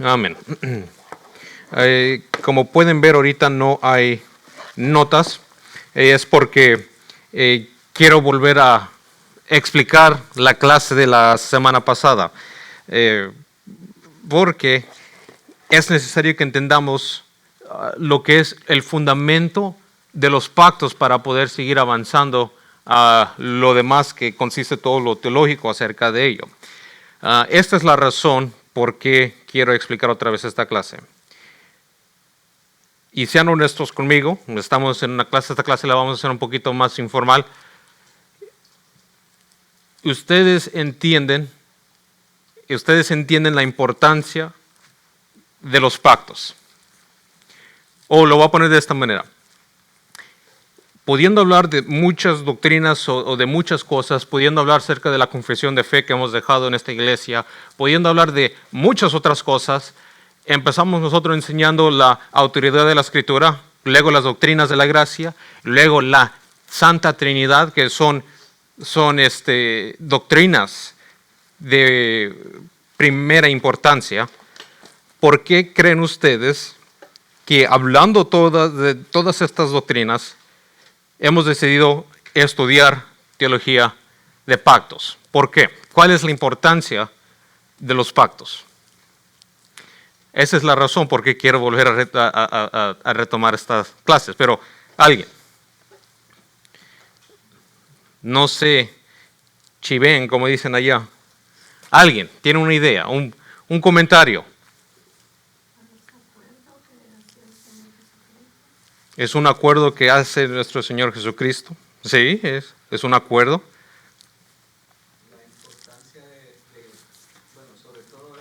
Amén. Como pueden ver, ahorita no hay notas. Es porque quiero volver a explicar la clase de la semana pasada. Porque es necesario que entendamos lo que es el fundamento de los pactos para poder seguir avanzando a lo demás que consiste todo lo teológico acerca de ello. Esta es la razón por qué quiero explicar otra vez esta clase. Y sean honestos conmigo, estamos en una clase, esta clase la vamos a hacer un poquito más informal. Ustedes entienden la importancia de los pactos. O lo voy a poner de esta manera. Pudiendo hablar de muchas doctrinas o de muchas cosas, pudiendo hablar acerca de la confesión de fe que hemos dejado en esta iglesia, pudiendo hablar de muchas otras cosas, empezamos nosotros enseñando la autoridad de la Escritura, luego las doctrinas de la gracia, luego la Santa Trinidad, que son doctrinas de primera importancia. ¿Por qué creen ustedes que hablando de todas estas doctrinas, hemos decidido estudiar teología de pactos? ¿Por qué? ¿Cuál es la importancia de los pactos? Esa es la razón por qué quiero volver a retomar estas clases. Pero alguien, no sé, chiven, como dicen allá, alguien tiene una idea, un comentario. Es un acuerdo que hace nuestro Señor Jesucristo. Sí, es un acuerdo. La importancia bueno, sobre todo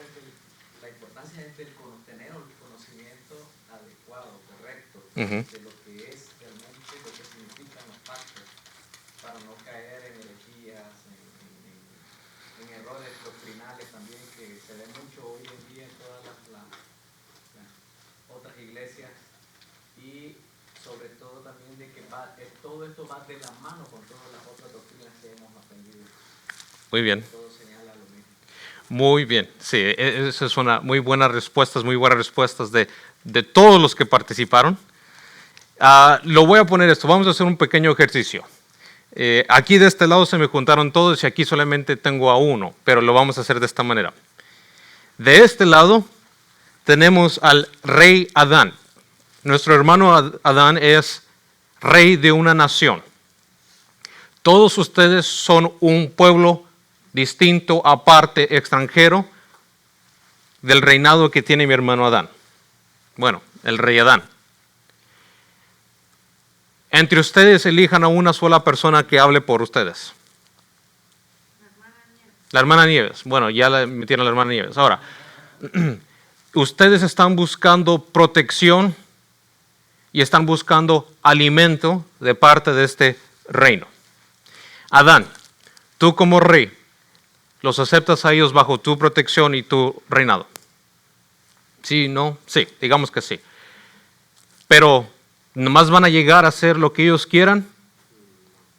la importancia es del tener el conocimiento adecuado, correcto, de lo que es realmente lo que significan los pactos, para no caer en herejías, en errores doctrinales también que se ven mucho hoy en día en todas las otras iglesias. Y sobre todo también de que todo esto va de la mano con todas las otras doctrinas que hemos aprendido. Muy bien. Todo señala lo mismo. Muy bien, sí, esa es una muy buenas respuestas de todos los que participaron. Lo voy a poner esto, vamos a hacer un pequeño ejercicio. Aquí de este lado se me juntaron todos y aquí solamente tengo a uno, pero lo vamos a hacer de esta manera. De este lado tenemos al rey Adán. Nuestro hermano Adán es rey de una nación. Todos ustedes son un pueblo distinto, aparte, extranjero del reinado que tiene mi hermano Adán. Bueno, el rey Adán. Entre ustedes elijan a una sola persona que hable por ustedes. La hermana Nieves. Bueno, ya la metieron a la hermana Nieves. Ahora, ustedes están buscando protección y están buscando alimento de parte de este reino. Adán, tú como rey, ¿los aceptas a ellos bajo tu protección y tu reinado? ¿Sí, no? Sí, digamos que sí. Pero, ¿nomás van a llegar a hacer lo que ellos quieran?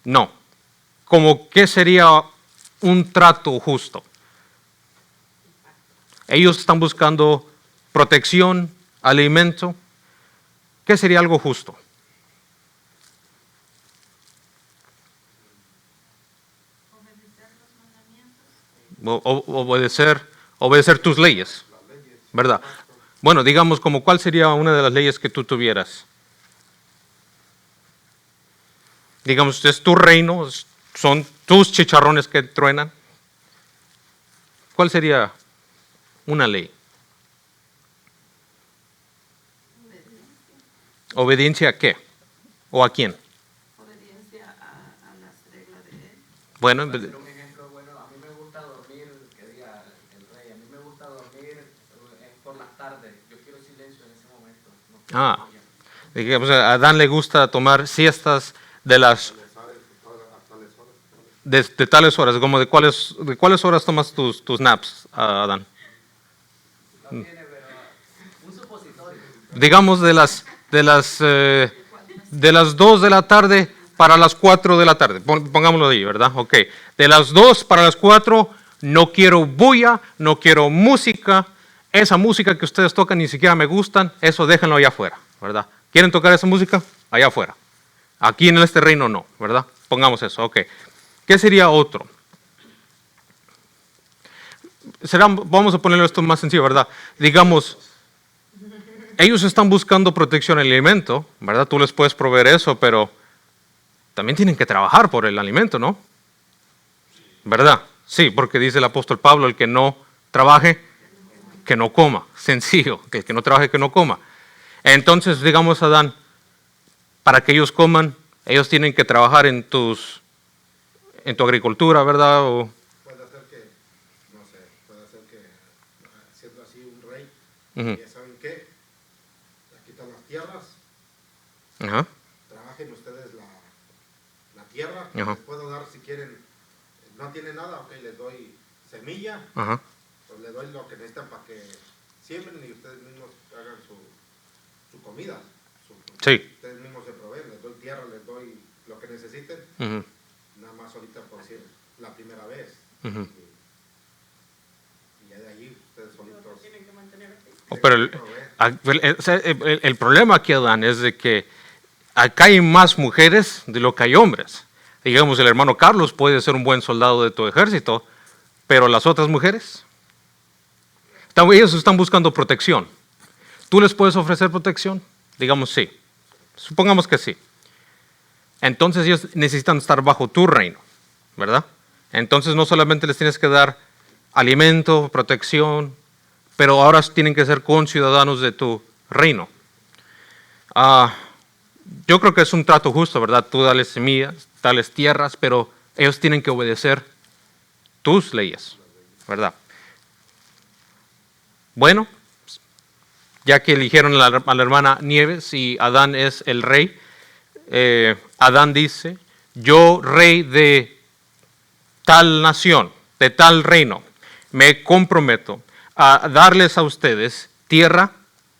No. ¿Cómo qué sería un trato justo? Ellos están buscando protección, alimento. ¿Qué sería algo justo? Obedecer tus leyes, ¿verdad? Bueno, digamos, como ¿cuál sería una de las leyes que tú tuvieras? Digamos, es tu reino, son tus chicharrones que truenan. ¿Cuál sería una ley? ¿Obediencia a qué? ¿O a quién? Obediencia a las reglas de él. Bueno, Para hacer un ejemplo, bueno, a mí me gusta dormir, que diga el rey, a mí me gusta dormir por las tardes. Yo quiero silencio en ese momento. No digamos, a Adán le gusta tomar siestas de tales horas, como de cuáles horas tomas tus naps, Adán. No tiene, pero un supositorio. Digamos de las 2 de la tarde para las 4 de la tarde. Pongámoslo ahí, ¿verdad? Ok. De las 2 para las 4 no quiero bulla, no quiero música. esa música que ustedes tocan ni siquiera me gustan, eso déjenlo allá afuera, ¿verdad? ¿Quieren tocar esa música? Allá afuera. Aquí en este reino no, ¿verdad? Pongamos eso, ok. ¿Qué sería otro? Vamos a ponerlo esto más sencillo, ¿verdad? Digamos, ellos están buscando protección al alimento, ¿verdad? Tú les puedes proveer eso, pero también tienen que trabajar por el alimento, ¿no? ¿Verdad? Sí, porque dice el apóstol Pablo, el que no trabaje, que no coma. Sencillo, que el que no trabaje, que no coma. Entonces, digamos, Adán, para que ellos coman, ellos tienen que trabajar en tu agricultura, ¿verdad? Puede ser que, no sé, puede ser que siendo así un rey, ya saben qué, aquí están las tierras, Ajá. trabajen ustedes la tierra, Ajá. les puedo dar si quieren, no tienen nada, ok, les doy semilla, Ajá. pues les doy lo que necesitan para que siembren y ustedes mismos hagan su comida. Sí. Ustedes mismos se proveen, les doy tierra, les doy lo que necesiten, Ujú. nada más ahorita por decir la primera vez. Ujú. Y ya de allí ustedes solitos. Tienen que mantener así. Pero el problema aquí, Adán, es de que acá hay más mujeres de lo que hay hombres. Digamos, el hermano Carlos puede ser un buen soldado de tu ejército, pero las otras mujeres, ellos están buscando protección. ¿Tú les puedes ofrecer protección? Digamos, sí. Supongamos que sí. Entonces ellos necesitan estar bajo tu reino, ¿verdad? Entonces no solamente les tienes que dar alimento, protección, pero ahora tienen que ser conciudadanos de tu reino. Yo creo que es un trato justo, ¿verdad? Tú dales semillas, dales tierras, pero ellos tienen que obedecer tus leyes, ¿verdad? Bueno, ya que eligieron a la hermana Nieves y Adán es el rey, Adán dice, yo rey de tal nación, de tal reino, me comprometo a darles a ustedes tierra,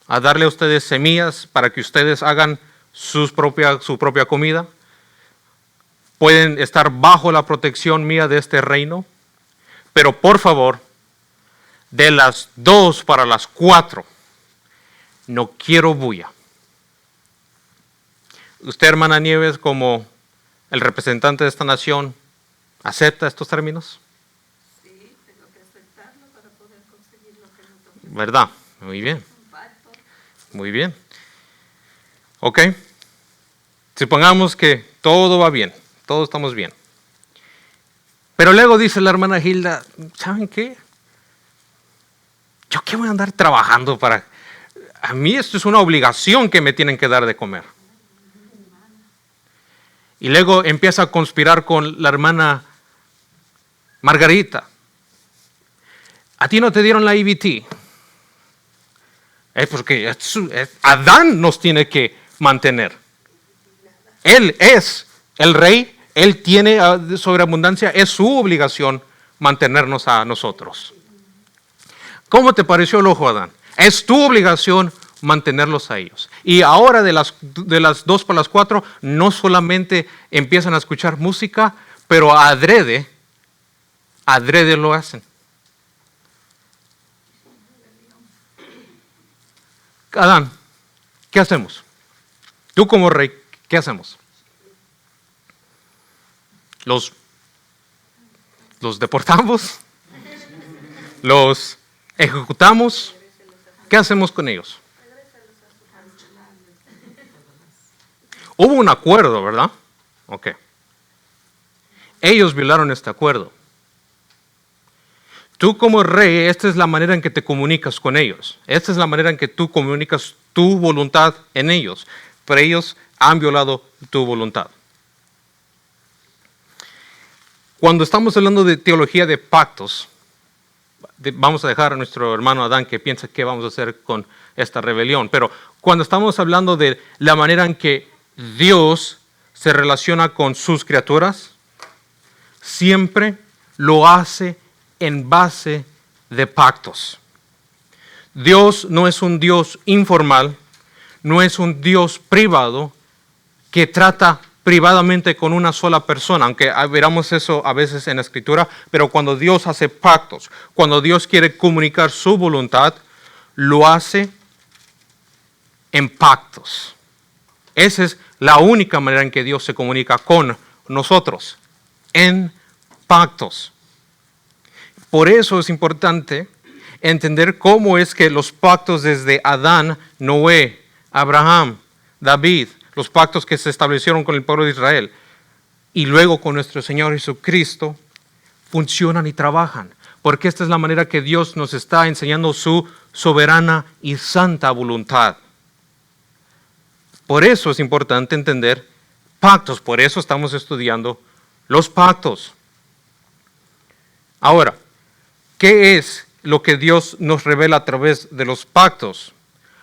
a darle a ustedes semillas para que ustedes hagan su propia comida. Pueden estar bajo la protección mía de este reino, pero por favor, de las 2 para las 4, no quiero bulla. Usted, hermana Nieves, como el representante de esta nación, ¿acepta estos términos? Sí, tengo que aceptarlo para poder conseguir lo que nos ofrece. ¿Verdad? Muy bien, Un pacto. muy bien. Ok. Supongamos que todo va bien, todos estamos bien. Pero luego dice la hermana Hilda, ¿saben qué? ¿Yo qué voy a andar trabajando para...? A mí esto es una obligación que me tienen que dar de comer. Y luego empieza a conspirar con la hermana Margarita. A ti no te dieron la EBT. Es porque Adán nos tiene que mantener. Él es el rey, él tiene sobreabundancia, es su obligación mantenernos a nosotros. ¿Cómo te pareció el ojo, Adán? Es tu obligación mantenerlos a ellos. Y ahora de las 2 para las 4, no solamente empiezan a escuchar música, pero adrede lo hacen. Adán, ¿qué hacemos? Tú como rey, ¿qué hacemos? ¿Los deportamos? ¿Los ejecutamos? ¿Qué hacemos con ellos? Hubo un acuerdo, ¿verdad? Ok. Ellos violaron este acuerdo. Tú como rey, esta es la manera en que te comunicas con ellos. Esta es la manera en que tú comunicas tu voluntad en ellos. Pero ellos han violado tu voluntad. Cuando estamos hablando de teología de pactos, vamos a dejar a nuestro hermano Adán que piense qué vamos a hacer con esta rebelión. Pero cuando estamos hablando de la manera en que Dios se relaciona con sus criaturas, siempre lo hace en base de pactos. Dios no es un Dios informal, no es un Dios privado que trata privadamente con una sola persona, aunque veramos eso a veces en la Escritura, pero cuando Dios hace pactos, cuando Dios quiere comunicar su voluntad, lo hace en pactos. Esa es la única manera en que Dios se comunica con nosotros, en pactos. Por eso es importante entender cómo es que los pactos desde Adán, Noé, Abraham, David, los pactos que se establecieron con el pueblo de Israel y luego con nuestro Señor Jesucristo, funcionan y trabajan. Porque esta es la manera que Dios nos está enseñando su soberana y santa voluntad. Por eso es importante entender pactos, por eso estamos estudiando los pactos. Ahora, ¿qué es lo que Dios nos revela a través de los pactos?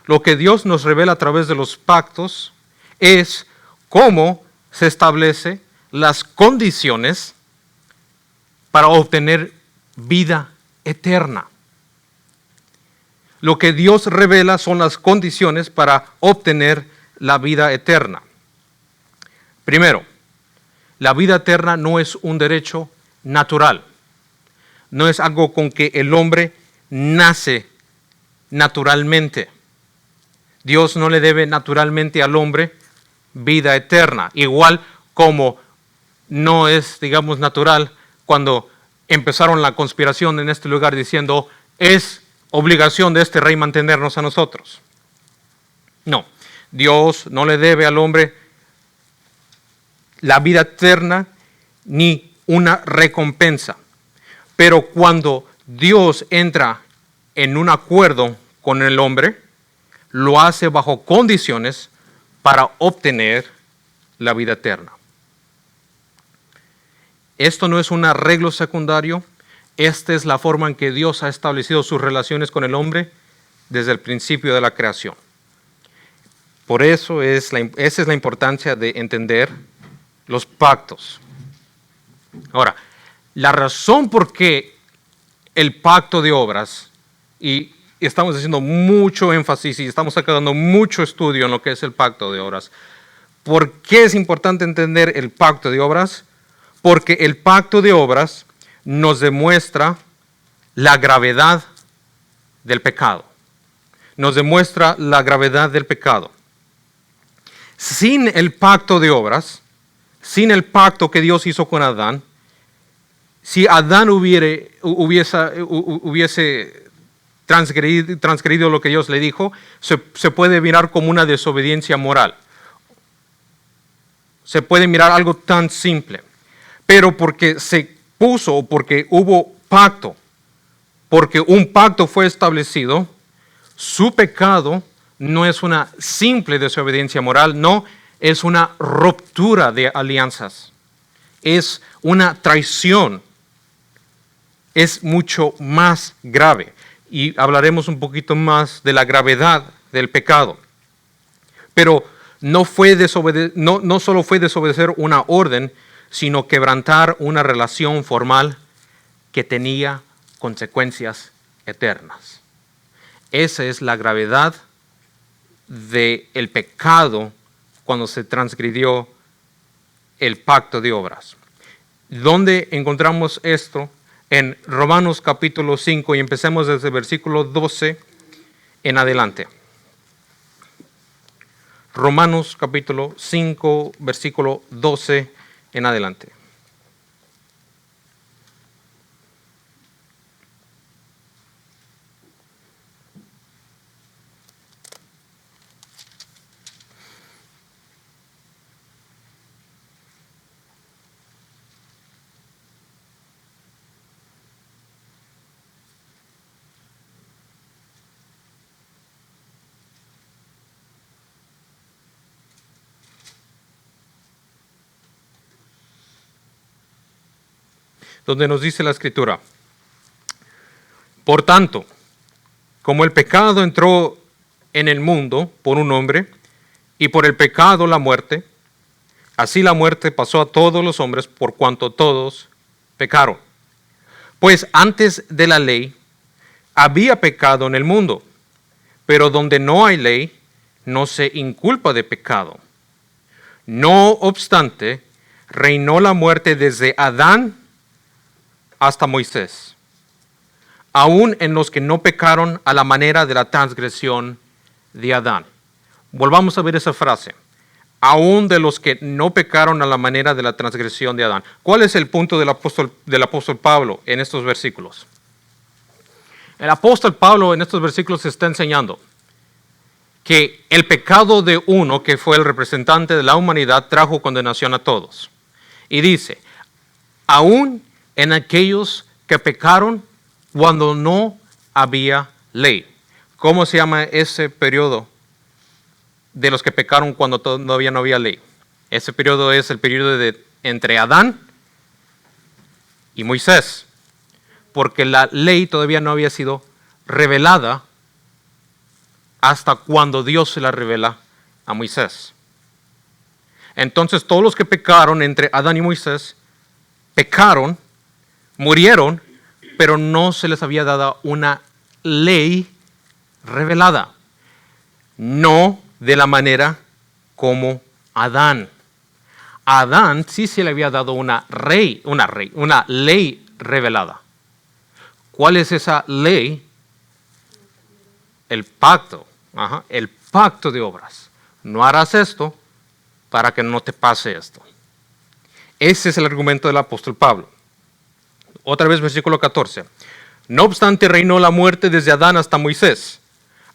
Lo que Dios nos revela a través de los pactos es cómo se establecen las condiciones para obtener vida eterna. Lo que Dios revela son las condiciones para obtener la vida eterna. Primero, la vida eterna no es un derecho natural. No es algo con que el hombre nace naturalmente. Dios no le debe naturalmente al hombre vida eterna. Igual como no es, digamos, natural cuando empezaron la conspiración en este lugar diciendo es obligación de este rey mantenernos a nosotros. No, Dios no le debe al hombre la vida eterna ni una recompensa. Pero cuando Dios entra en un acuerdo con el hombre, lo hace bajo condiciones para obtener la vida eterna. Esto no es un arreglo secundario, esta es la forma en que Dios ha establecido sus relaciones con el hombre desde el principio de la creación. Por eso esa es la importancia de entender los pactos. Ahora, la razón por qué el pacto de obras, y estamos haciendo mucho énfasis y estamos sacando mucho estudio en lo que es el pacto de obras, ¿por qué es importante entender el pacto de obras? Porque el pacto de obras nos demuestra la gravedad del pecado. Nos demuestra la gravedad del pecado. Sin el pacto de obras, sin el pacto que Dios hizo con Adán, si Adán hubiese transgredido lo que Dios le dijo, se puede mirar como una desobediencia moral. Se puede mirar algo tan simple. Pero porque se puso, porque hubo pacto, porque un pacto fue establecido, su pecado no es una simple desobediencia moral, no, es una ruptura de alianzas, es una traición, es mucho más grave. Y hablaremos un poquito más de la gravedad del pecado. Pero no solo fue desobedecer una orden, sino quebrantar una relación formal que tenía consecuencias eternas. Esa es la gravedad del pecado cuando se transgredió el pacto de obras. ¿Dónde encontramos esto? En Romanos capítulo 5 y empecemos desde el versículo 12 en adelante. Romanos capítulo 5, versículo 12 en adelante. Donde nos dice la Escritura: por tanto, como el pecado entró en el mundo por un hombre, y por el pecado la muerte, así la muerte pasó a todos los hombres por cuanto todos pecaron. Pues antes de la ley había pecado en el mundo, pero donde no hay ley, no se inculpa de pecado. No obstante, reinó la muerte desde Adán hasta Moisés, aún en los que no pecaron a la manera de la transgresión de Adán. Volvamos a ver esa frase. Aún de los que no pecaron a la manera de la transgresión de Adán. ¿Cuál es el punto del apóstol Pablo en estos versículos? El apóstol Pablo en estos versículos está enseñando que el pecado de uno, que fue el representante de la humanidad, trajo condenación a todos. Y dice, aún en aquellos que pecaron cuando no había ley. ¿Cómo se llama ese periodo de los que pecaron cuando todavía no había ley? Ese periodo es el periodo entre Adán y Moisés, porque la ley todavía no había sido revelada hasta cuando Dios se la revela a Moisés. Entonces todos los que pecaron entre Adán y Moisés, pecaron, murieron, pero no se les había dado una ley revelada. No de la manera como Adán. A Adán sí se le había dado una ley revelada. ¿Cuál es esa ley? El pacto. El pacto de obras. No harás esto para que no te pase esto. Ese es el argumento del apóstol Pablo. Otra vez versículo 14. No obstante reinó la muerte desde Adán hasta Moisés,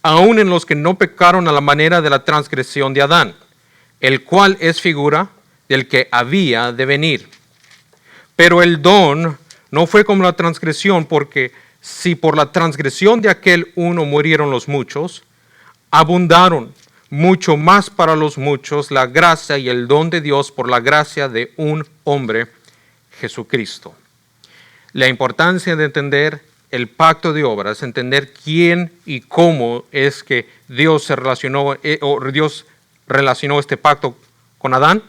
aun en los que no pecaron a la manera de la transgresión de Adán, el cual es figura del que había de venir. Pero el don no fue como la transgresión, porque si por la transgresión de aquel uno murieron los muchos, abundaron mucho más para los muchos la gracia y el don de Dios por la gracia de un hombre, Jesucristo. La importancia de entender el pacto de obras, entender quién y cómo es que Dios se relacionó, Dios relacionó este pacto con Adán,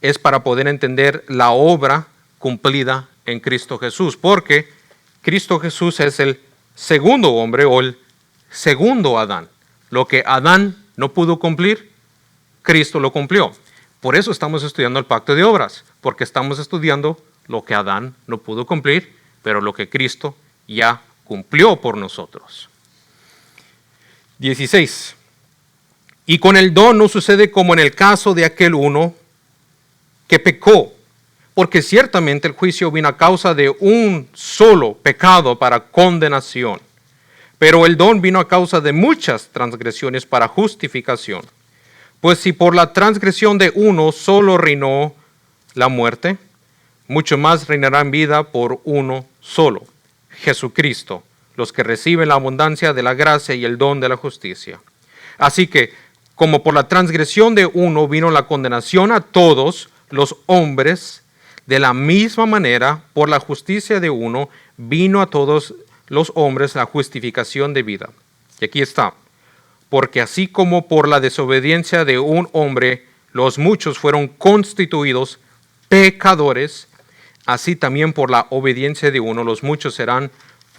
es para poder entender la obra cumplida en Cristo Jesús, porque Cristo Jesús es el segundo hombre o el segundo Adán. Lo que Adán no pudo cumplir, Cristo lo cumplió. Por eso estamos estudiando el pacto de obras, porque estamos estudiando lo que Adán no pudo cumplir, pero lo que Cristo ya cumplió por nosotros. 16. Y con el don no sucede como en el caso de aquel uno que pecó, porque ciertamente el juicio vino a causa de un solo pecado para condenación, pero el don vino a causa de muchas transgresiones para justificación. Pues si por la transgresión de uno solo reinó la muerte, mucho más reinará en vida por uno solo, Jesucristo, los que reciben la abundancia de la gracia y el don de la justicia. Así que, como por la transgresión de uno vino la condenación a todos los hombres, de la misma manera, por la justicia de uno, vino a todos los hombres la justificación de vida. Y aquí está. Porque así como por la desobediencia de un hombre, los muchos fueron constituidos pecadores, así también por la obediencia de uno, los muchos serán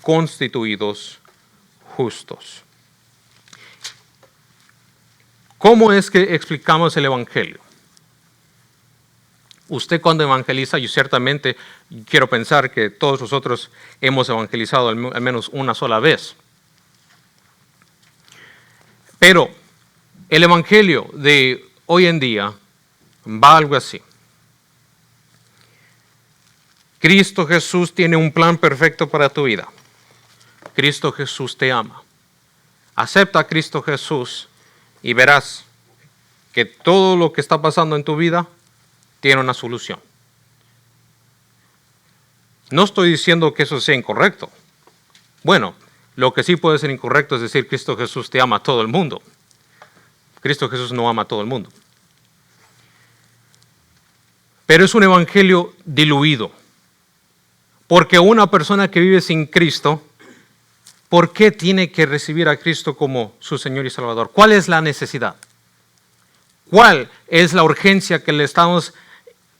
constituidos justos. ¿Cómo es que explicamos el Evangelio? Usted cuando evangeliza, yo ciertamente quiero pensar que todos nosotros hemos evangelizado al menos una sola vez. Pero el Evangelio de hoy en día va algo así. Cristo Jesús tiene un plan perfecto para tu vida. Cristo Jesús te ama. Acepta a Cristo Jesús y verás que todo lo que está pasando en tu vida tiene una solución. No estoy diciendo que eso sea incorrecto. Bueno, lo que sí puede ser incorrecto es decir Cristo Jesús te ama a todo el mundo. Cristo Jesús no ama a todo el mundo. Pero es un evangelio diluido. Porque una persona que vive sin Cristo, ¿por qué tiene que recibir a Cristo como su Señor y Salvador? ¿Cuál es la necesidad? ¿Cuál es la urgencia que le estamos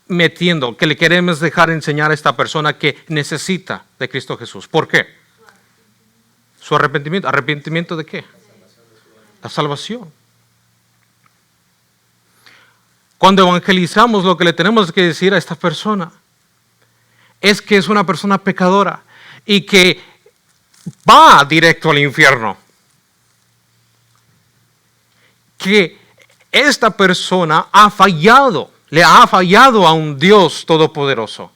metiendo, que le queremos dejar enseñar a esta persona que necesita de Cristo Jesús? ¿Por qué? Su arrepentimiento. ¿Arrepentimiento de qué? La salvación. Cuando evangelizamos, lo que le tenemos que decir a esta persona es que es una persona pecadora y que va directo al infierno. Que esta persona ha fallado, le ha fallado a un Dios todopoderoso.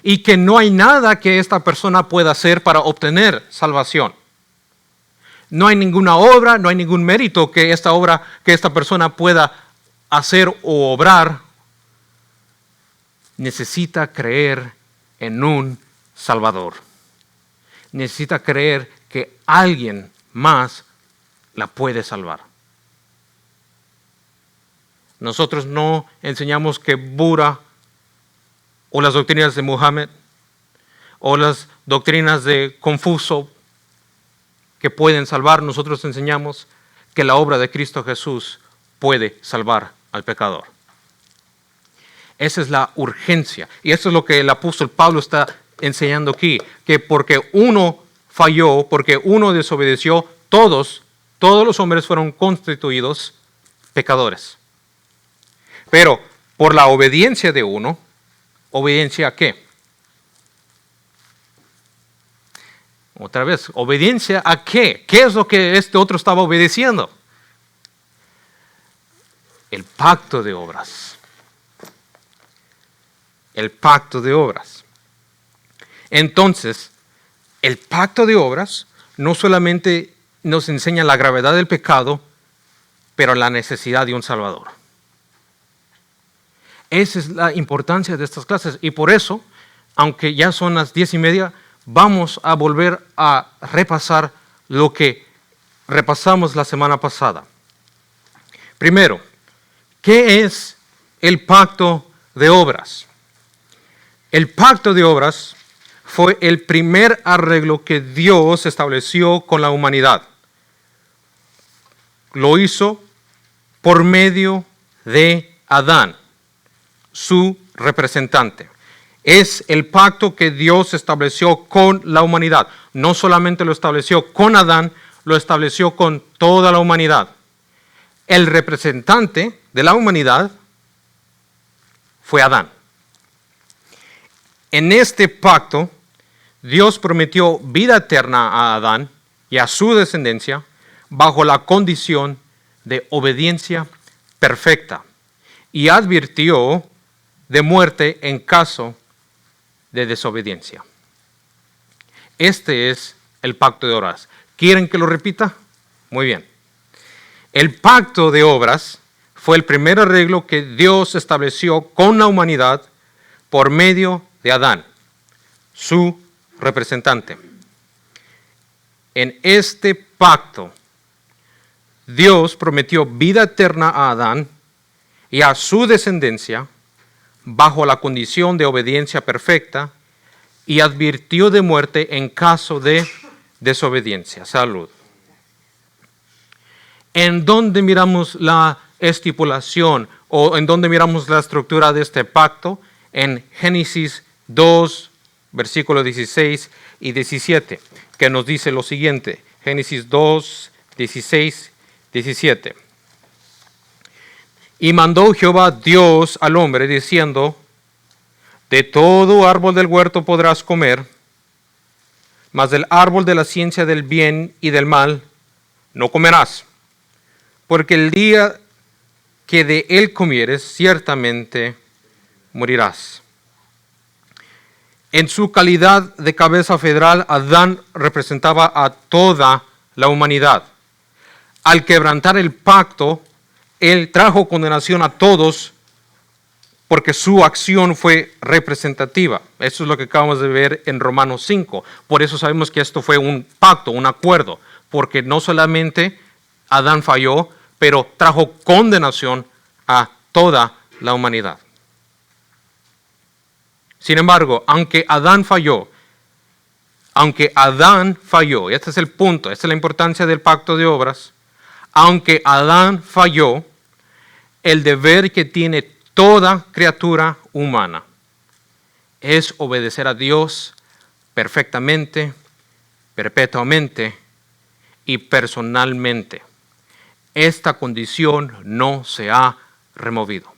Y que no hay nada que esta persona pueda hacer para obtener salvación. No hay ninguna obra, no hay ningún mérito que esta persona pueda hacer o obrar. Necesita creer en un Salvador. Necesita creer que alguien más la puede salvar. Nosotros no enseñamos que Buda o las doctrinas de Muhammad o las doctrinas de Confucio que pueden salvar. Nosotros enseñamos que la obra de Cristo Jesús puede salvar al pecador. Esa es la urgencia. Y eso es lo que el apóstol Pablo está enseñando aquí. Que porque uno falló, porque uno desobedeció, todos los hombres fueron constituidos pecadores. Pero por la obediencia de uno, ¿obediencia a qué? Otra vez, ¿obediencia a qué? ¿Qué es lo que este otro estaba obedeciendo? El pacto de obras. El pacto de obras. Entonces, el pacto de obras no solamente nos enseña la gravedad del pecado, pero la necesidad de un Salvador. Esa es la importancia de estas clases. Y por eso, aunque ya son las 10:30, vamos a volver a repasar lo que repasamos la semana pasada. Primero, ¿qué es el pacto de obras? El pacto de obras fue el primer arreglo que Dios estableció con la humanidad. Lo hizo por medio de Adán, su representante. Es el pacto que Dios estableció con la humanidad. No solamente lo estableció con Adán, lo estableció con toda la humanidad. El representante de la humanidad fue Adán. En este pacto, Dios prometió vida eterna a Adán y a su descendencia bajo la condición de obediencia perfecta y advirtió de muerte en caso de desobediencia. Este es el pacto de obras. ¿Quieren que lo repita? Muy bien. El pacto de obras fue el primer arreglo que Dios estableció con la humanidad por medio de Adán, su representante. En este pacto, Dios prometió vida eterna a Adán y a su descendencia bajo la condición de obediencia perfecta y advirtió de muerte en caso de desobediencia. Salud. ¿En dónde miramos la estipulación o en dónde miramos la estructura de este pacto? En Génesis 2, versículos 16 y 17, que nos dice lo siguiente. Génesis 2, 16, 17. Y mandó Jehová Dios al hombre diciendo, de todo árbol del huerto podrás comer, mas del árbol de la ciencia del bien y del mal no comerás, porque el día que de él comieres ciertamente morirás. En su calidad de cabeza federal, Adán representaba a toda la humanidad. Al quebrantar el pacto, él trajo condenación a todos porque su acción fue representativa. Eso es lo que acabamos de ver en Romanos 5. Por eso sabemos que esto fue un pacto, un acuerdo, porque no solamente Adán falló, pero trajo condenación a toda la humanidad. Sin embargo, aunque Adán falló, y este es el punto, esta es la importancia del pacto de obras, aunque Adán falló, el deber que tiene toda criatura humana es obedecer a Dios perfectamente, perpetuamente y personalmente. Esta condición no se ha removido.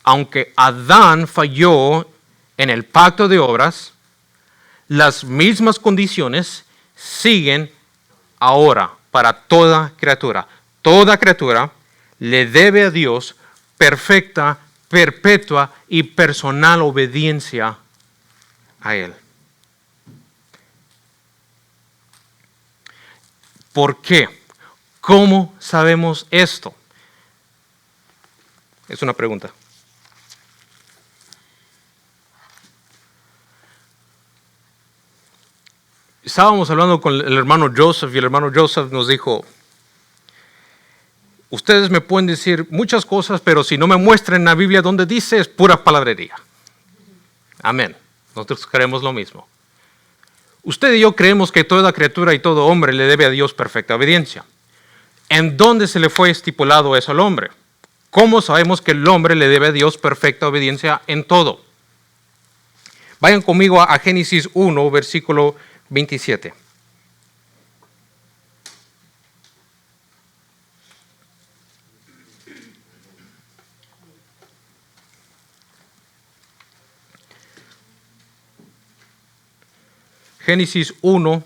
Aunque Adán falló en el pacto de obras, las mismas condiciones siguen ahora para toda criatura. Toda criatura le debe a Dios perfecta, perpetua y personal obediencia a Él. ¿Por qué? ¿Cómo sabemos esto? Es una pregunta. Estábamos hablando con el hermano Joseph y el hermano Joseph nos dijo, ustedes me pueden decir muchas cosas, pero si no me muestran en la Biblia donde dice, es pura palabrería. Amén. Nosotros creemos lo mismo. Usted y yo creemos que toda criatura y todo hombre le debe a Dios perfecta obediencia. ¿En dónde se le fue estipulado eso al hombre? ¿Cómo sabemos que el hombre le debe a Dios perfecta obediencia en todo? Vayan conmigo a Génesis 1, versículo 27. Génesis 1,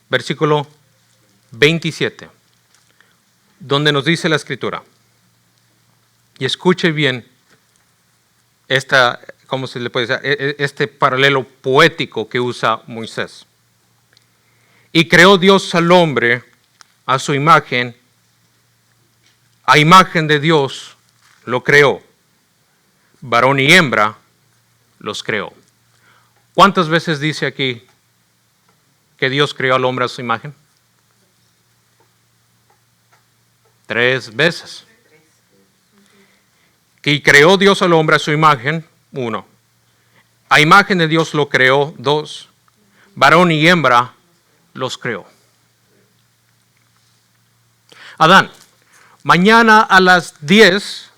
versículo 27, donde nos dice la Escritura. Y escuche bien ¿cómo se le puede decir? Este paralelo poético que usa Moisés. Y creó Dios al hombre a su imagen, a imagen de Dios lo creó. Varón y hembra los creó. ¿Cuántas veces dice aquí que Dios creó al hombre a su imagen? 3 veces. Y creó Dios al hombre a su imagen, 1. A imagen de Dios lo creó, 2. Varón y hembra los creó. Adán, mañana a las 10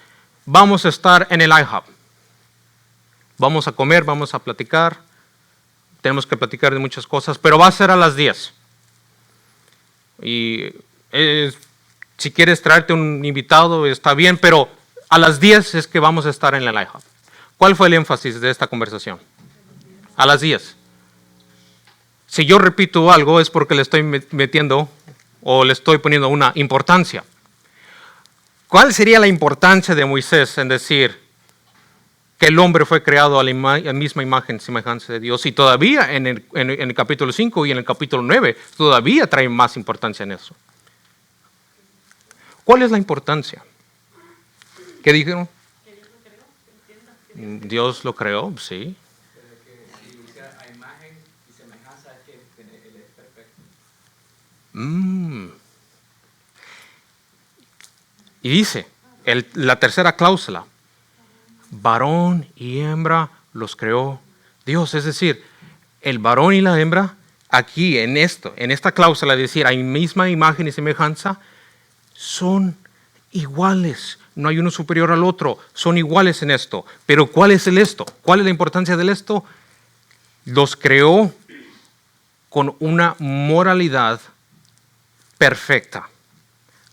vamos a estar en el IHOP. Vamos a comer, vamos a platicar. Tenemos que platicar de muchas cosas, pero va a ser a las 10. Y si quieres traerte un invitado, está bien, pero a las 10 es que vamos a estar en el IHOP. ¿Cuál fue el énfasis de esta conversación? A las 10. Si yo repito algo es porque le estoy metiendo o le estoy poniendo una importancia. ¿Cuál sería la importancia de Moisés en decir que el hombre fue creado a la misma imagen y semejanza de Dios? Y todavía en el capítulo 5 y en el capítulo 9 todavía trae más importancia en eso. ¿Cuál es la importancia? ¿Qué dijeron? Dios lo creó, sí. Pero que si dice a imagen y semejanza es que Él es perfecto. Y dice, la tercera cláusula, varón y hembra los creó Dios. Es decir, el varón y la hembra, aquí en esta cláusula de decir, hay misma imagen y semejanza, son iguales. No hay uno superior al otro, son iguales en esto. Pero ¿cuál es el esto? ¿Cuál es la importancia del esto? Los creó con una moralidad perfecta,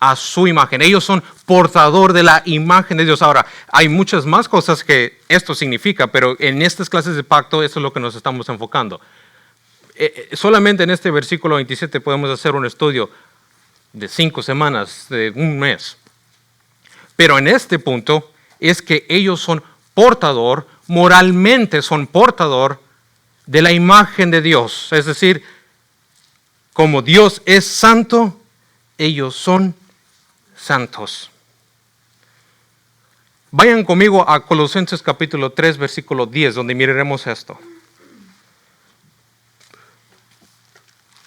a su imagen. Ellos son portador de la imagen de Dios. Ahora, hay muchas más cosas que esto significa, pero en estas clases de pacto eso es lo que nos estamos enfocando. Solamente en este versículo 27 podemos hacer un estudio de 5 semanas, de un mes. Pero en este punto es que ellos son portador, moralmente son portador de la imagen de Dios. Es decir, como Dios es santo, ellos son santos. Vayan conmigo a Colosenses capítulo 3, versículo 10, donde miraremos esto.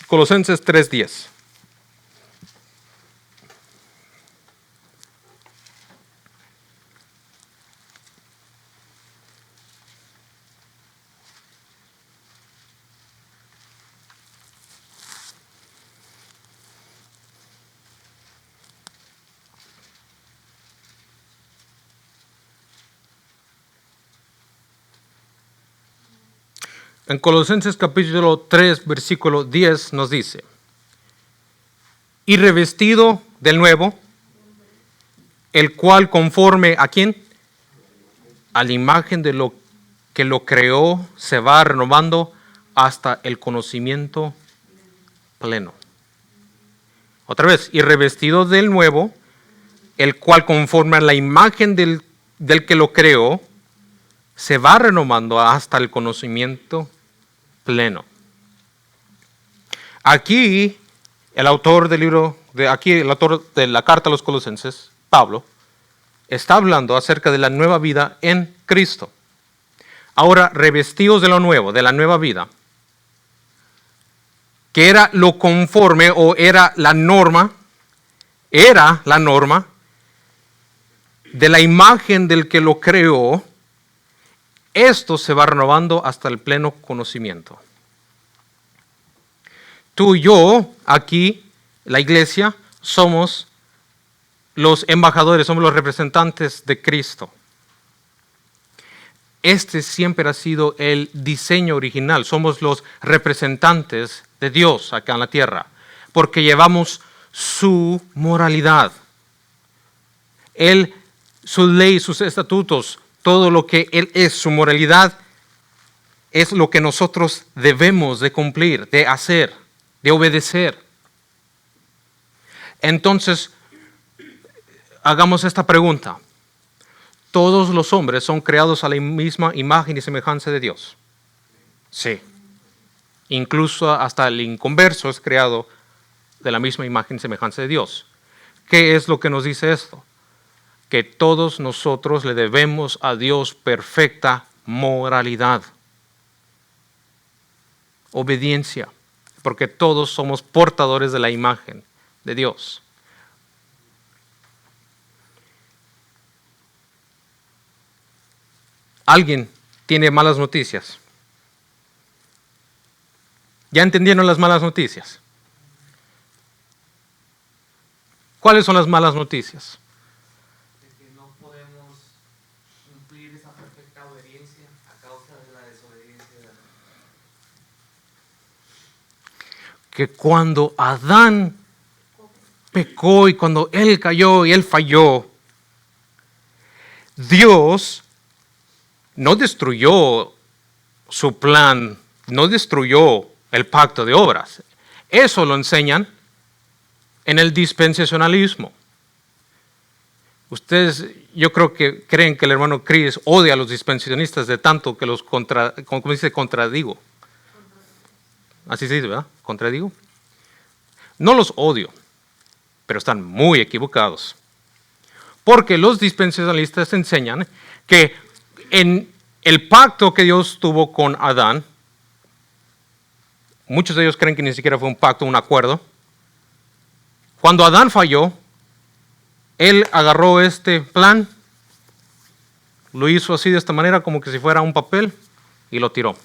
Colosenses 3:10. En Colosenses capítulo 3, versículo 10 nos dice, y revestido del nuevo, el cual conforme ¿a quién? A la imagen de lo que lo creó se va renovando hasta el conocimiento pleno. Otra vez, y revestido del nuevo, el cual conforme a la imagen del que lo creó, se va renovando hasta el conocimiento pleno. Aquí, el autor del libro, el autor de la carta a los Colosenses, Pablo, está hablando acerca de la nueva vida en Cristo. Ahora, revestidos de lo nuevo, de la nueva vida, que era lo conforme o era la norma de la imagen del que lo creó, esto se va renovando hasta el pleno conocimiento. Tú y yo, aquí, la iglesia, somos los embajadores, somos los representantes de Cristo. Este siempre ha sido el diseño original. Somos los representantes de Dios acá en la tierra, porque llevamos su moralidad, su ley, sus estatutos, todo lo que Él es, su moralidad, es lo que nosotros debemos de cumplir, de hacer, de obedecer. Entonces, hagamos esta pregunta. ¿Todos los hombres son creados a la misma imagen y semejanza de Dios? Sí. Incluso hasta el inconverso es creado de la misma imagen y semejanza de Dios. ¿Qué es lo que nos dice esto? Que todos nosotros le debemos a Dios perfecta moralidad, obediencia, porque todos somos portadores de la imagen de Dios. ¿Alguien tiene malas noticias? ¿Ya entendieron las malas noticias? ¿Cuáles son las malas noticias? De que no podemos cumplir esa perfecta obediencia a causa de la desobediencia de Adán. Que cuando Adán pecó y cuando él cayó y él falló, Dios no destruyó su plan, no destruyó el pacto de obras. Eso lo enseñan en el dispensacionalismo. Ustedes, yo creo que creen que el hermano Chris odia a los dispensacionistas de tanto que los contradigo. Así se dice, ¿verdad? ¿Contradigo? No los odio, pero están muy equivocados. Porque los dispensacionalistas enseñan que en el pacto que Dios tuvo con Adán, muchos de ellos creen que ni siquiera fue un pacto, un acuerdo. Cuando Adán falló, él agarró este plan, lo hizo así de esta manera, como que si fuera un papel, y lo tiró.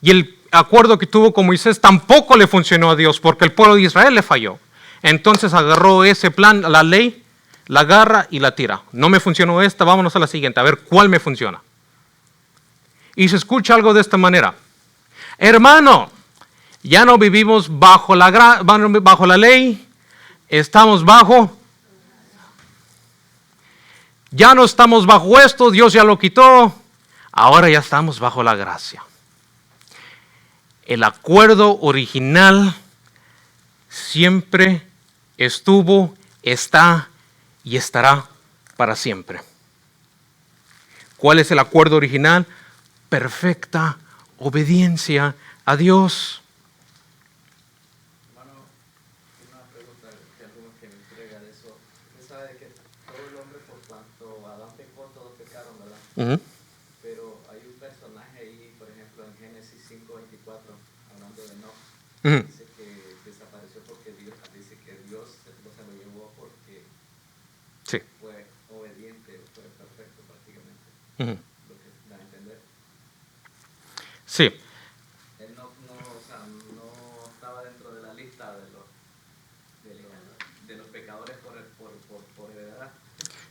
Y el acuerdo que tuvo con Moisés tampoco le funcionó a Dios, porque el pueblo de Israel le falló. Entonces agarró ese plan, la ley, la agarra y la tira. No me funcionó esta, vámonos a la siguiente, a ver cuál me funciona. Y se escucha algo de esta manera. Hermano, ya no vivimos bajo la ley, estamos ya no estamos bajo esto, Dios ya lo quitó, ahora ya estamos bajo la gracia. El acuerdo original siempre estuvo, está y estará para siempre. ¿Cuál es el acuerdo original? Perfecta obediencia a Dios. Hermano, una pregunta de alguno que me entrega de eso. Usted sabe que todo el hombre, por cuanto Adán pecó, todos pecaron, ¿verdad? Uh-huh. Pero hay un personaje ahí, por ejemplo, en Génesis 5:24, hablando de Enoch, Uh-huh. dice que desapareció porque Dios se lo llevó porque Sí. fue obediente, fue perfecto prácticamente. Uh-huh. Lo que da a entender. Sí. Él no estaba dentro de la lista de los pecadores por heredad.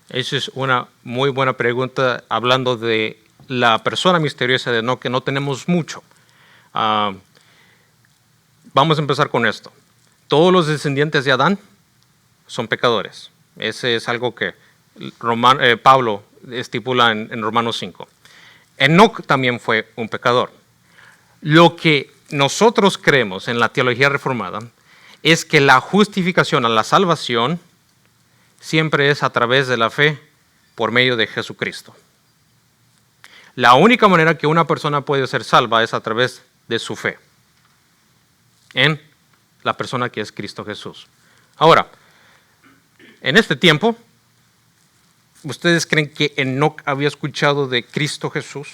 Esa es una muy buena pregunta, hablando de la persona misteriosa de Enoc, que no tenemos mucho. Vamos a empezar con esto. Todos los descendientes de Adán son pecadores. Ese es algo que Pablo estipula en Romanos 5. Enoc también fue un pecador. Lo que nosotros creemos en la teología reformada es que la justificación a la salvación siempre es a través de la fe por medio de Jesucristo. La única manera que una persona puede ser salva es a través de su fe en la persona que es Cristo Jesús. Ahora, en este tiempo, ¿ustedes creen que Enoc había escuchado de Cristo Jesús?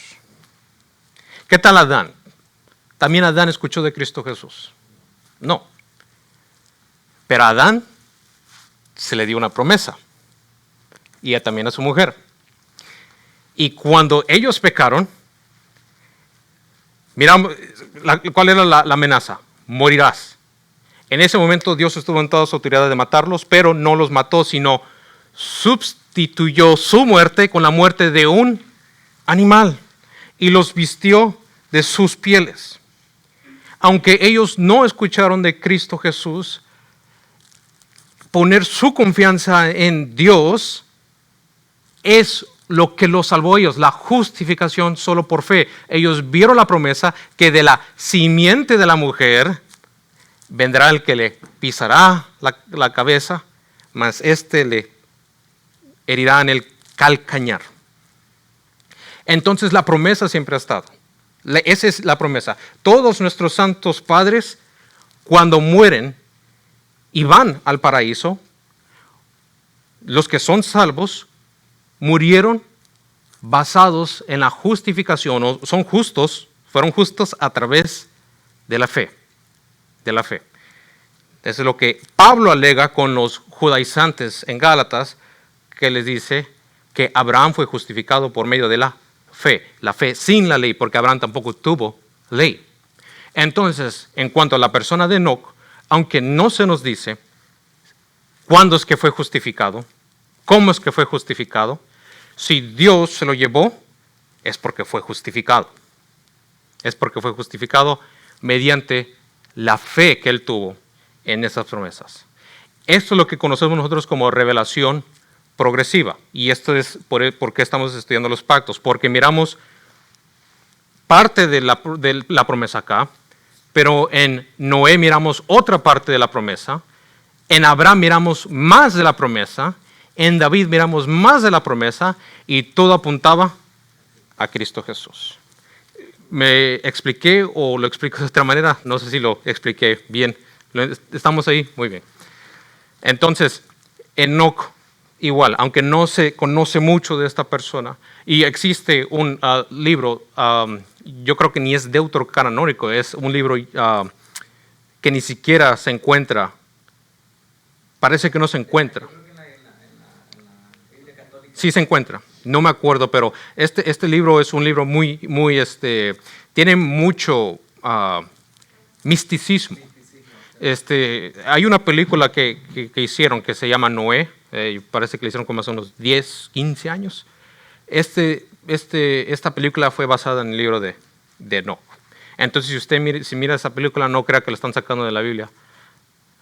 ¿Qué tal Adán? ¿También Adán escuchó de Cristo Jesús? No. Pero a Adán se le dio una promesa, y también a su mujer. Y cuando ellos pecaron, miramos, ¿cuál era la amenaza? Morirás. En ese momento Dios estuvo en toda su autoridad de matarlos, pero no los mató, sino sustituyó su muerte con la muerte de un animal y los vistió de sus pieles. Aunque ellos no escucharon de Cristo Jesús, poner su confianza en Dios es lo que los salvó a ellos, la justificación solo por fe. Ellos vieron la promesa que de la simiente de la mujer vendrá el que le pisará la cabeza, mas éste le herirá en el calcañar. Entonces la promesa siempre ha estado. Esa es la promesa. Todos nuestros santos padres, cuando mueren y van al paraíso, los que son salvos murieron basados en la justificación, o son justos, fueron justos a través de la fe. De la fe. Eso es lo que Pablo alega con los judaizantes en Gálatas, que les dice que Abraham fue justificado por medio de la fe sin la ley, porque Abraham tampoco tuvo ley. Entonces, en cuanto a la persona de Enoc, aunque no se nos dice cuándo es que fue justificado, cómo es que fue justificado, si Dios se lo llevó, es porque fue justificado. Es porque fue justificado mediante la fe que él tuvo en esas promesas. Esto es lo que conocemos nosotros como revelación progresiva. Y esto es por qué estamos estudiando los pactos. Porque miramos parte de la promesa acá, pero en Noé miramos otra parte de la promesa. En Abraham miramos más de la promesa. En David miramos más de la promesa. Y todo apuntaba a Cristo Jesús. ¿Me expliqué o lo explico de otra manera? No sé si lo expliqué bien. ¿Estamos ahí? Muy bien. Entonces, Enoc igual, aunque no se conoce mucho de esta persona, y existe un libro, yo creo que ni es deuterocanónico, es un libro que ni siquiera se encuentra, parece que no se encuentra. Sí se encuentra, no me acuerdo, pero este libro es un libro muy, tiene mucho misticismo. Hay una película que hicieron que se llama Noé, parece que le hicieron como hace unos 10, 15 años. Esta película fue basada en el libro de Enoc. Entonces, si usted mira esa película, no crea que la están sacando de la Biblia.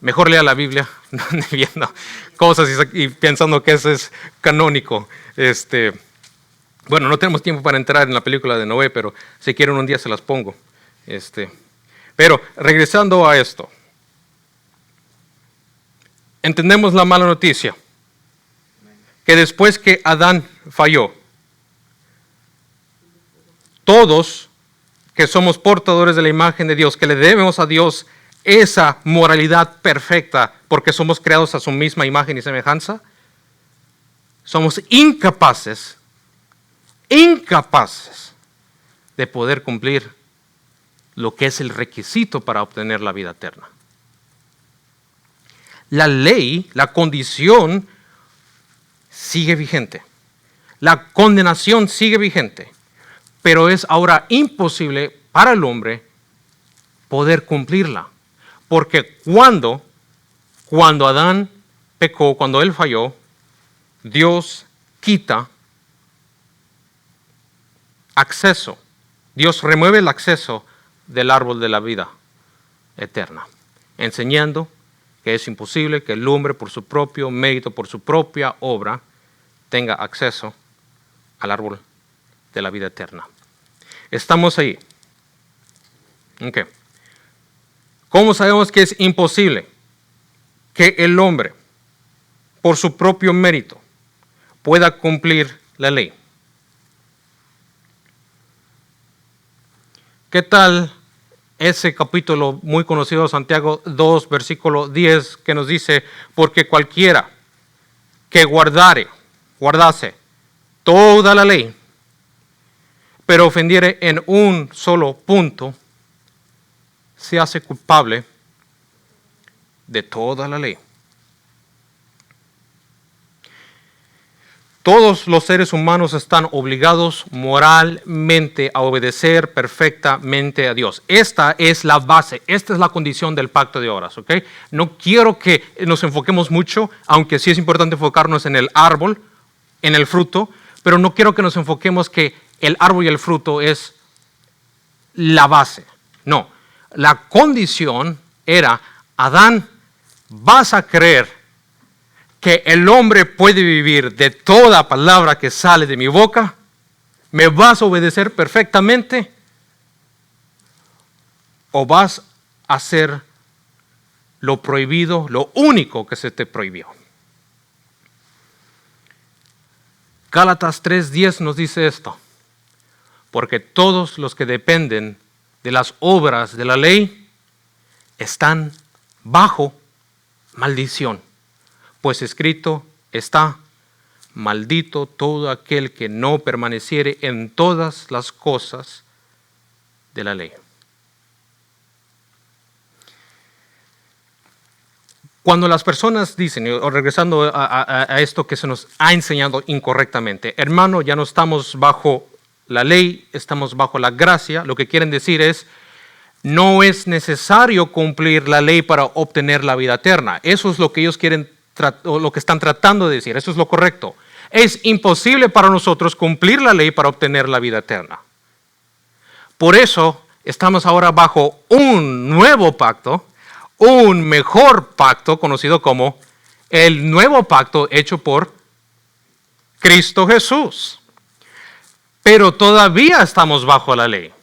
Mejor lea la Biblia, no ande viendo cosas y pensando que eso es canónico. Bueno, no tenemos tiempo para entrar en la película de Noé, pero si quieren un día se las pongo. Pero regresando a esto, entendemos la mala noticia, que después que Adán falló, todos que somos portadores de la imagen de Dios, que le debemos a Dios esa moralidad perfecta, porque somos creados a su misma imagen y semejanza, somos incapaces de poder cumplir lo que es el requisito para obtener la vida eterna. La ley, la condición sigue vigente. La condenación sigue vigente, pero es ahora imposible para el hombre poder cumplirla. Porque cuando Adán pecó, cuando él falló, Dios quita acceso. Dios remueve el acceso del árbol de la vida eterna, enseñando que es imposible que el hombre por su propio mérito, por su propia obra, tenga acceso al árbol de la vida eterna. Estamos ahí. Okay. ¿Cómo sabemos que es imposible que el hombre, por su propio mérito, pueda cumplir la ley? ¿Qué tal ese capítulo muy conocido de Santiago 2, versículo 10, que nos dice, porque cualquiera que guardase toda la ley, pero ofendiere en un solo punto, se hace culpable de toda la ley? Todos los seres humanos están obligados moralmente a obedecer perfectamente a Dios. Esta es la base, esta es la condición del pacto de obras, ¿ok? No quiero que nos enfoquemos mucho, aunque sí es importante enfocarnos en el árbol, en el fruto, pero no quiero que nos enfoquemos que el árbol y el fruto es la base. No, la condición era, Adán, ¿vas a creer que el hombre puede vivir de toda palabra que sale de mi boca? ¿Me vas a obedecer perfectamente? ¿O vas a hacer lo prohibido, lo único que se te prohibió? Gálatas 3:10 nos dice esto: porque todos los que dependen de las obras de la ley están bajo maldición. Pues escrito está, maldito todo aquel que no permaneciere en todas las cosas de la ley. Cuando las personas dicen, o regresando a esto que se nos ha enseñado incorrectamente, hermano, ya no estamos bajo la ley, estamos bajo la gracia, lo que quieren decir es, no es necesario cumplir la ley para obtener la vida eterna. Eso es lo que ellos quieren, o lo que están tratando de decir, eso es lo correcto. Es imposible para nosotros cumplir la ley para obtener la vida eterna. Por eso estamos ahora bajo un nuevo pacto, un mejor pacto conocido como el nuevo pacto hecho por Cristo Jesús. Pero todavía estamos bajo la ley.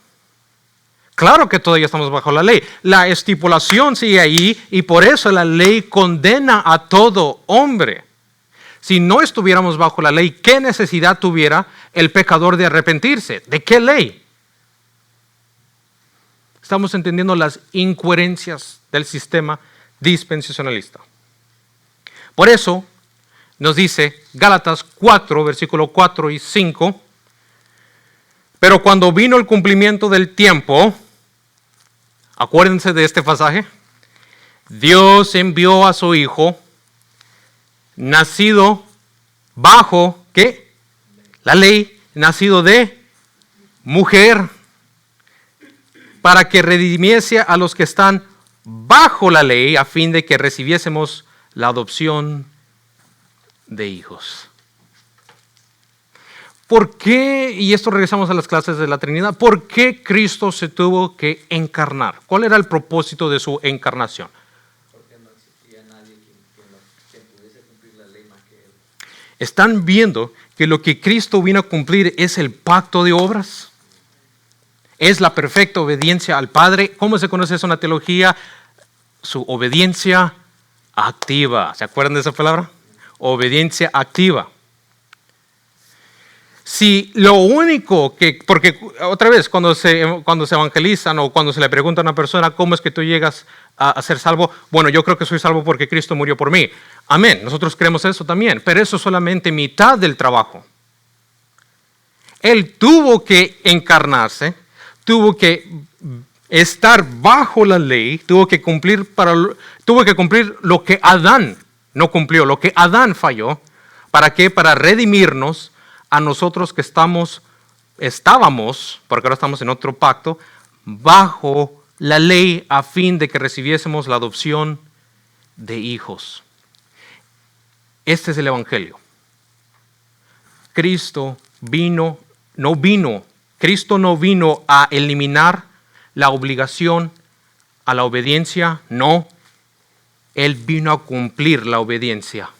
Claro que todavía estamos bajo la ley. La estipulación sigue ahí y por eso la ley condena a todo hombre. Si no estuviéramos bajo la ley, ¿qué necesidad tuviera el pecador de arrepentirse? ¿De qué ley? Estamos entendiendo las incoherencias del sistema dispensacionalista. Por eso nos dice Gálatas 4, versículo 4 y 5, pero cuando vino el cumplimiento del tiempo, acuérdense de este pasaje, Dios envió a su Hijo, nacido bajo, ¿qué? La ley, nacido de mujer, para que redimiese a los que están bajo la ley, a fin de que recibiésemos la adopción de hijos. ¿Por qué, y esto regresamos a las clases de la Trinidad, por qué Cristo se tuvo que encarnar? ¿Cuál era el propósito de su encarnación? Porque no existía nadie quien pudiese cumplir la ley más que él. ¿Están viendo que lo que Cristo vino a cumplir es el pacto de obras? Es la perfecta obediencia al Padre. ¿Cómo se conoce eso en la teología? Su obediencia activa. ¿Se acuerdan de esa palabra? Obediencia activa. Si lo único que, porque otra vez, cuando se evangelizan o cuando se le pregunta a una persona cómo es que tú llegas a ser salvo, bueno, yo creo que soy salvo porque Cristo murió por mí. Amén, nosotros creemos eso también, pero eso es solamente mitad del trabajo. Él tuvo que encarnarse, tuvo que estar bajo la ley, tuvo que cumplir lo que Adán no cumplió, lo que Adán falló. ¿Para qué? Para redimirnos a nosotros que estábamos, porque ahora estamos en otro pacto, bajo la ley a fin de que recibiésemos la adopción de hijos. Este es el Evangelio. Cristo no vino a eliminar la obligación a la obediencia, no. Él vino a cumplir la obediencia.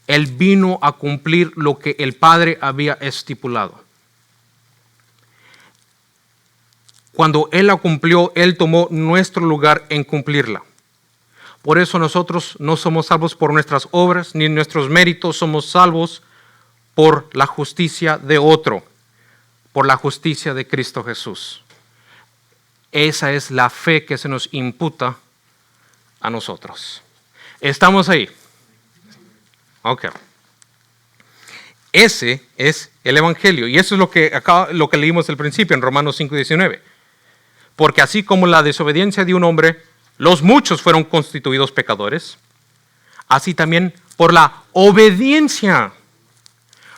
Él vino a cumplir lo que el Padre había estipulado. Cuando Él la cumplió, Él tomó nuestro lugar en cumplirla. Por eso nosotros no somos salvos por nuestras obras ni nuestros méritos, somos salvos por la justicia de otro, por la justicia de Cristo Jesús. Esa es la fe que se nos imputa a nosotros. ¿Estamos ahí? Ok. Ese es el Evangelio. Y eso es lo que leímos al principio en Romanos 5:19. Porque así como la desobediencia de un hombre, los muchos fueron constituidos pecadores, así también por la obediencia.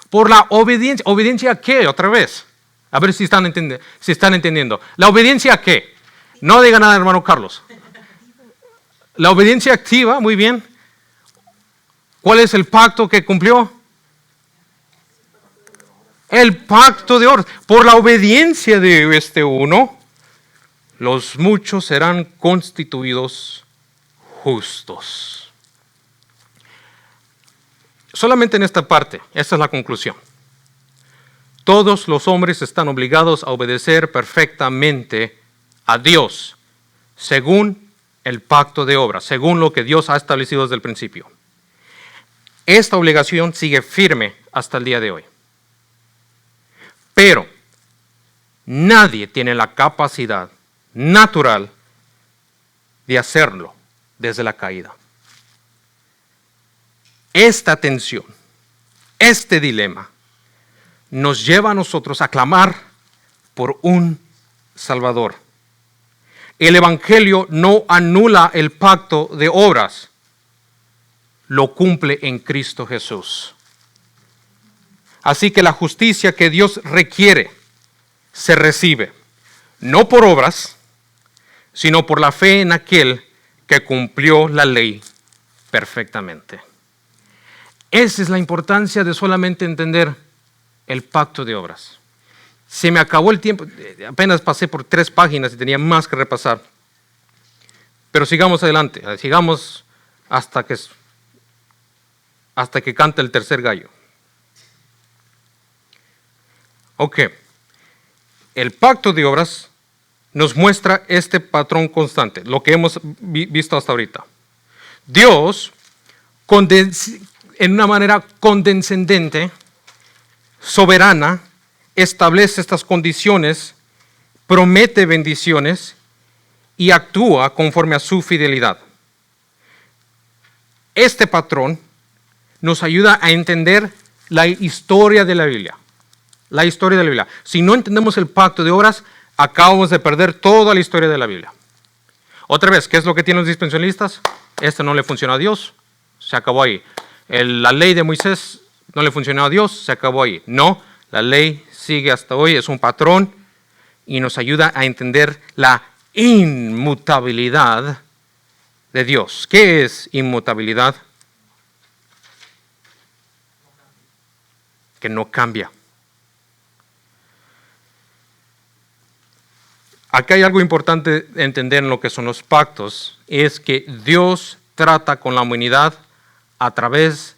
¿Por la obediencia? ¿Obediencia a qué? Otra vez. A ver si están entendiendo. ¿La obediencia a qué? No diga nada, hermano Carlos. La obediencia activa, muy bien. ¿Cuál es el pacto que cumplió? El pacto de obras. Por la obediencia de este uno, los muchos serán constituidos justos. Solamente en esta parte, esta es la conclusión. Todos los hombres están obligados a obedecer perfectamente a Dios, según el pacto de obras, según lo que Dios ha establecido desde el principio. Esta obligación sigue firme hasta el día de hoy. Pero nadie tiene la capacidad natural de hacerlo desde la caída. Esta tensión, este dilema, nos lleva a nosotros a clamar por un Salvador. El Evangelio no anula el pacto de obras, lo cumple en Cristo Jesús. Así que la justicia que Dios requiere se recibe, no por obras, sino por la fe en aquel que cumplió la ley perfectamente. Esa es la importancia de solamente entender el pacto de obras. Se me acabó el tiempo, apenas pasé por 3 páginas y tenía más que repasar. Pero sigamos adelante, sigamos hasta que cante el tercer gallo. Ok, el pacto de obras nos muestra este patrón constante, lo que hemos visto hasta ahorita. Dios, en una manera condescendente, soberana, establece estas condiciones, promete bendiciones y actúa conforme a su fidelidad. Este patrón nos ayuda a entender la historia de la Biblia. La historia de la Biblia. Si no entendemos el pacto de obras, acabamos de perder toda la historia de la Biblia. Otra vez, ¿qué es lo que tienen los dispensacionalistas? Esto no le funcionó a Dios, se acabó ahí. La ley de Moisés no le funcionó a Dios, se acabó ahí. No, la ley sigue hasta hoy, es un patrón y nos ayuda a entender la inmutabilidad de Dios. ¿Qué es inmutabilidad? Que no cambia. Aquí hay algo importante entender en lo que son los pactos, es que Dios trata con la humanidad a través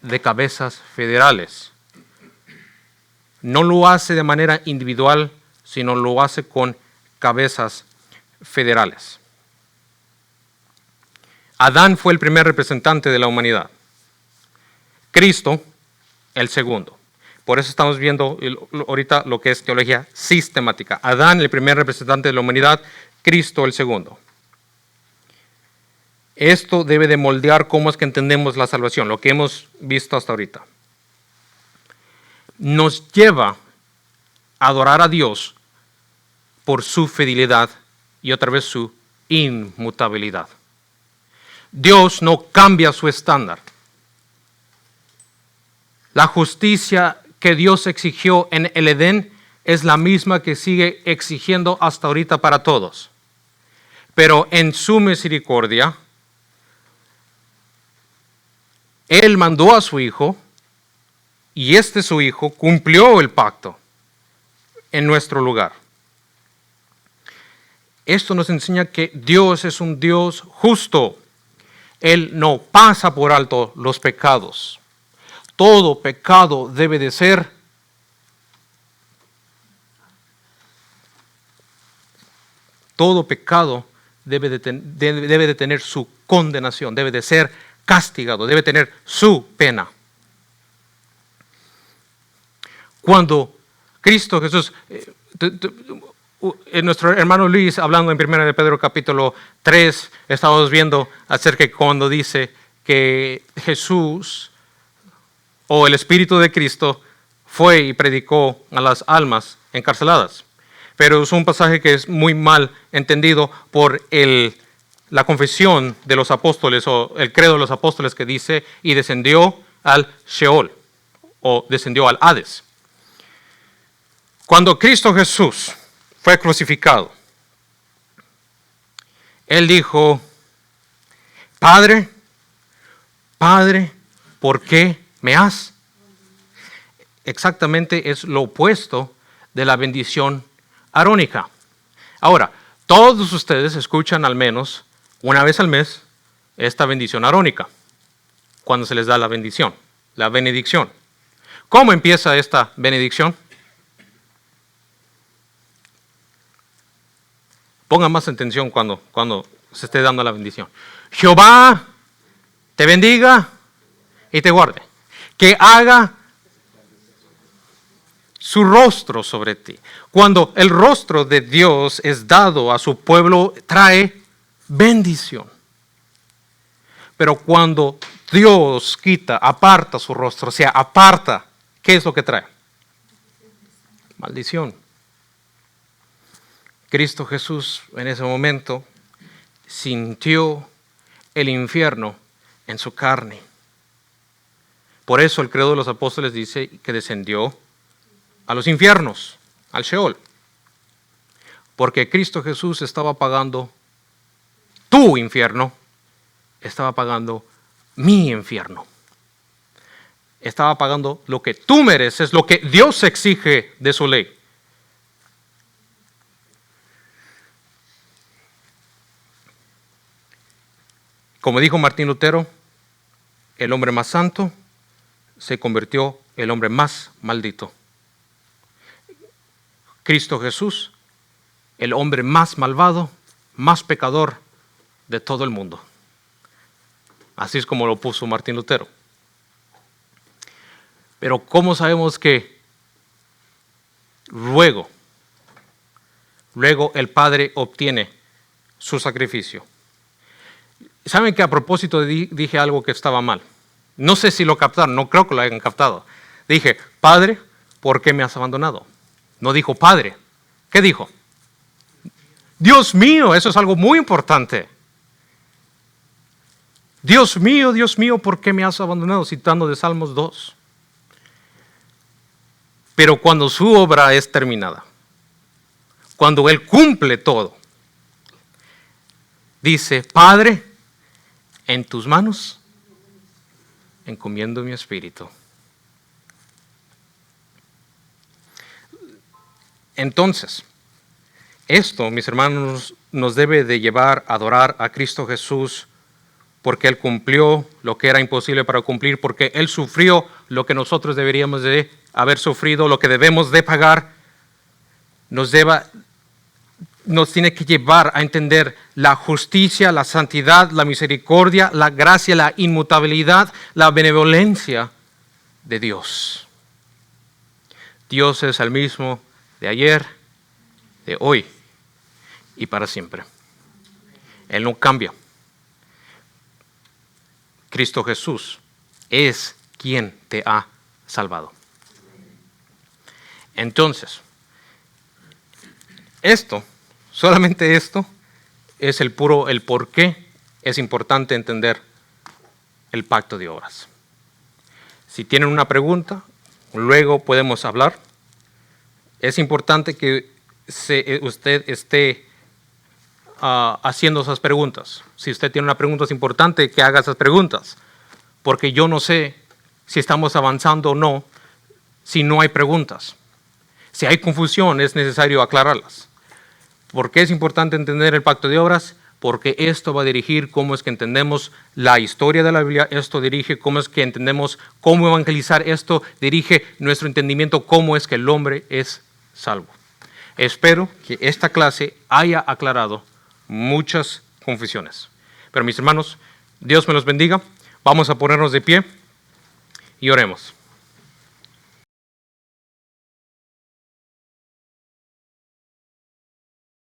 de cabezas federales. No lo hace de manera individual, sino lo hace con cabezas federales. Adán fue el primer representante de la humanidad. Cristo, el segundo. Por eso estamos viendo ahorita lo que es teología sistemática. Adán, el primer representante de la humanidad, Cristo, el segundo. Esto debe de moldear cómo es que entendemos la salvación, lo que hemos visto hasta ahorita. Nos lleva a adorar a Dios por su fidelidad y otra vez su inmutabilidad. Dios no cambia su estándar. La justicia que Dios exigió en el Edén es la misma que sigue exigiendo hasta ahorita para todos. Pero en su misericordia, Él mandó a su Hijo y su Hijo cumplió el pacto en nuestro lugar. Esto nos enseña que Dios es un Dios justo. Él no pasa por alto los pecados. Todo pecado debe de ser todo pecado debe de tener su condenación, debe de ser castigado, debe tener su pena. Cuando Cristo Jesús, nuestro hermano Luis, hablando en 1 de Pedro capítulo 3, estamos viendo acerca de cuando dice que Jesús o el Espíritu de Cristo fue y predicó a las almas encarceladas. Pero es un pasaje que es muy mal entendido por la confesión de los apóstoles o el credo de los apóstoles que dice y descendió al Sheol o descendió al Hades. Cuando Cristo Jesús fue crucificado, Él dijo, Padre, ¿por qué me has? Exactamente es lo opuesto de la bendición arónica. Ahora, todos ustedes escuchan al menos una vez al mes esta bendición arónica, cuando se les da la bendición, la benedicción. ¿Cómo empieza esta benedicción? Pongan más atención cuando se esté dando la bendición. Jehová te bendiga y te guarde. Que haga su rostro sobre ti. Cuando el rostro de Dios es dado a su pueblo, trae bendición. Pero cuando Dios quita, aparta su rostro, o sea, aparta, ¿qué es lo que trae? Maldición. Cristo Jesús en ese momento sintió el infierno en su carne. Por eso el credo de los apóstoles dice que descendió a los infiernos, al Sheol. Porque Cristo Jesús estaba pagando tu infierno, estaba pagando mi infierno. Estaba pagando lo que tú mereces, lo que Dios exige de su ley. Como dijo Martín Lutero, el hombre más santo se convirtió en el hombre más maldito. Cristo Jesús, el hombre más malvado, más pecador de todo el mundo. Así es como lo puso Martín Lutero. Pero ¿cómo sabemos que luego el Padre obtiene su sacrificio? ¿Saben que a propósito dije algo que estaba mal? No sé si lo captaron, no creo que lo hayan captado. Dije, Padre, ¿por qué me has abandonado? No dijo Padre. ¿Qué dijo? Dios mío, eso es algo muy importante. Dios mío, ¿por qué me has abandonado? Citando de Salmos 2. Pero cuando su obra es terminada, cuando Él cumple todo, dice, Padre, en tus manos encomiendo mi espíritu. Entonces, esto, mis hermanos, nos debe de llevar a adorar a Cristo Jesús porque Él cumplió lo que era imposible para cumplir, porque Él sufrió lo que nosotros deberíamos de haber sufrido, lo que debemos de pagar. Nos tiene que llevar a entender la justicia, la santidad, la misericordia, la gracia, la inmutabilidad, la benevolencia de Dios. Dios es el mismo de ayer, de hoy y para siempre. Él no cambia. Cristo Jesús es quien te ha salvado. Entonces, solamente esto es el por qué es importante entender el pacto de obras. Si tienen una pregunta, luego podemos hablar. Es importante que usted esté haciendo esas preguntas. Si usted tiene una pregunta, es importante que haga esas preguntas, porque yo no sé si estamos avanzando o no si no hay preguntas. Si hay confusión, es necesario aclararlas. ¿Por qué es importante entender el pacto de obras? Porque esto va a dirigir cómo es que entendemos la historia de la Biblia, esto dirige cómo es que entendemos cómo evangelizar, esto dirige nuestro entendimiento cómo es que el hombre es salvo. Espero que esta clase haya aclarado muchas confusiones. Pero mis hermanos, Dios me los bendiga. Vamos a ponernos de pie y oremos.